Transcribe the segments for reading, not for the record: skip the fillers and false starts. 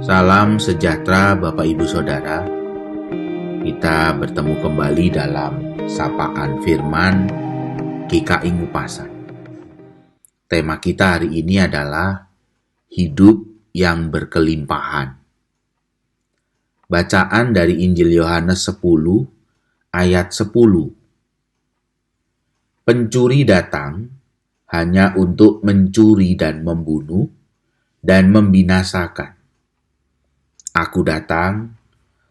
Salam sejahtera Bapak Ibu Saudara. Kita bertemu kembali dalam Sapaan Firman GKI Ngupasan. Tema kita hari ini adalah hidup yang berkelimpahan. Bacaan dari Injil Yohanes 10 ayat 10. Pencuri datang hanya untuk mencuri dan membunuh dan membinasakan. Aku datang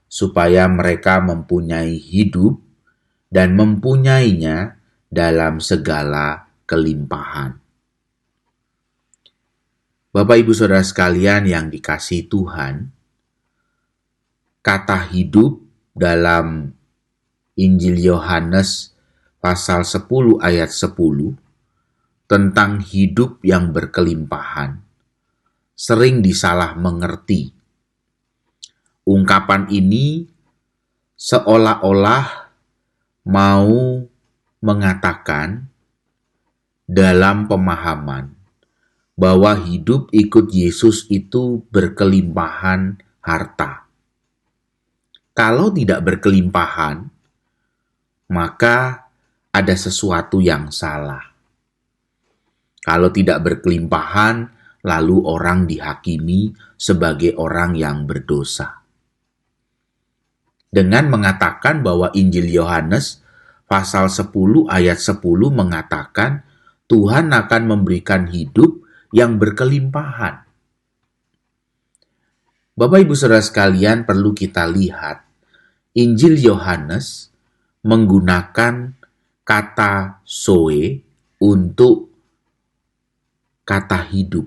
supaya mereka mempunyai hidup dan mempunyainya dalam segala kelimpahan. Bapak Ibu Saudara sekalian yang dikasihi Tuhan, kata hidup dalam Injil Yohanes pasal 10 ayat 10 tentang hidup yang berkelimpahan sering disalah mengerti. Ungkapan ini seolah-olah mau mengatakan dalam pemahaman bahwa hidup ikut Yesus itu berkelimpahan harta. Kalau tidak berkelimpahan, maka ada sesuatu yang salah. Kalau tidak berkelimpahan, lalu orang dihakimi sebagai orang yang berdosa. Dengan mengatakan bahwa Injil Yohanes pasal 10 ayat 10 mengatakan Tuhan akan memberikan hidup yang berkelimpahan. Bapak Ibu Saudara sekalian, perlu kita lihat Injil Yohanes menggunakan kata zoe untuk kata hidup.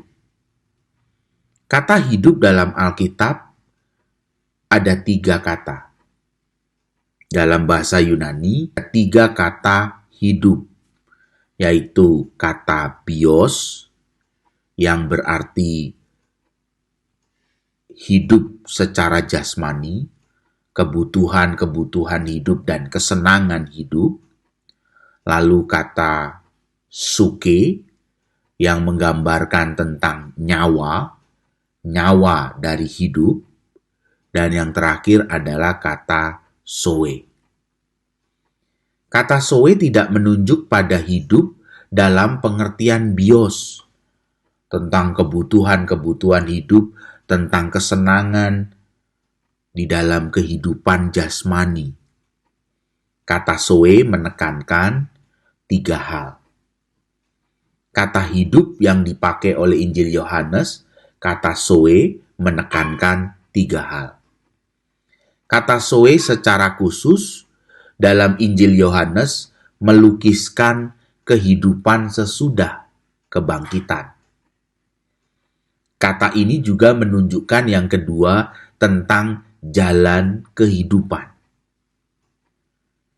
Kata hidup dalam Alkitab ada 3 kata. Dalam bahasa Yunani, 3 kata hidup, yaitu kata bios, yang berarti hidup secara jasmani, kebutuhan-kebutuhan hidup dan kesenangan hidup. Lalu kata suke, yang menggambarkan tentang nyawa dari hidup. Dan yang terakhir adalah kata zoe. Kata zoe tidak menunjuk pada hidup dalam pengertian bios, tentang kebutuhan-kebutuhan hidup, tentang kesenangan di dalam kehidupan jasmani. Kata zoe menekankan 3 hal. Kata hidup yang dipakai oleh Injil Yohanes, kata zoe menekankan 3 hal. Kata zoe secara khusus dalam Injil Yohanes melukiskan kehidupan sesudah kebangkitan. Kata ini juga menunjukkan yang kedua tentang jalan kehidupan.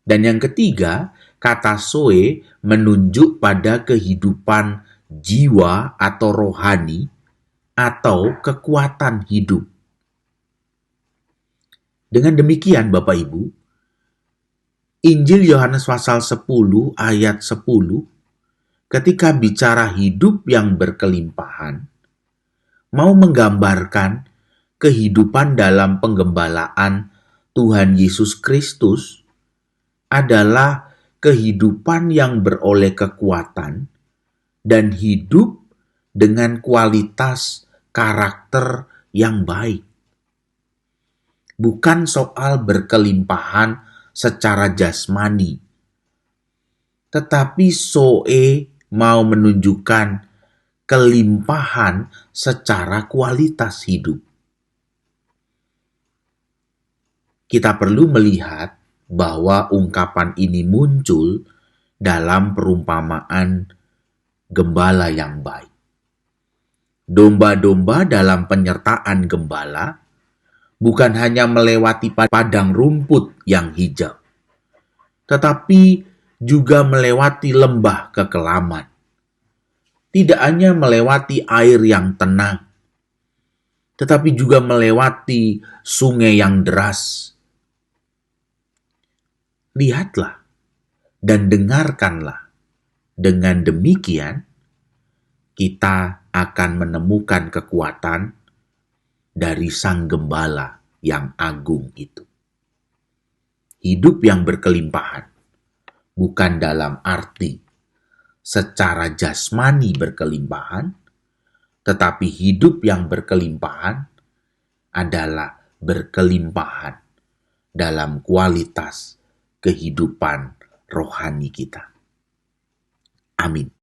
Dan yang ketiga, kata zoe menunjuk pada kehidupan jiwa atau rohani atau kekuatan hidup. Dengan demikian Bapak Ibu, Injil Yohanes pasal 10 ayat 10 ketika bicara hidup yang berkelimpahan mau menggambarkan kehidupan dalam penggembalaan Tuhan Yesus Kristus adalah kehidupan yang beroleh kekuatan dan hidup dengan kualitas karakter yang baik. Bukan soal berkelimpahan secara jasmani, tetapi zoe mau menunjukkan kelimpahan secara kualitas hidup. Kita perlu melihat bahwa ungkapan ini muncul dalam perumpamaan gembala yang baik. Domba-domba dalam penyertaan gembala bukan hanya melewati padang rumput yang hijau, tetapi juga melewati lembah kekelaman. Tidak hanya melewati air yang tenang, tetapi juga melewati sungai yang deras. Lihatlah dan dengarkanlah. Dengan demikian, kita akan menemukan kekuatan dari Sang Gembala yang agung itu. Hidup yang berkelimpahan bukan dalam arti secara jasmani berkelimpahan, tetapi hidup yang berkelimpahan adalah berkelimpahan dalam kualitas kehidupan rohani kita. Amin.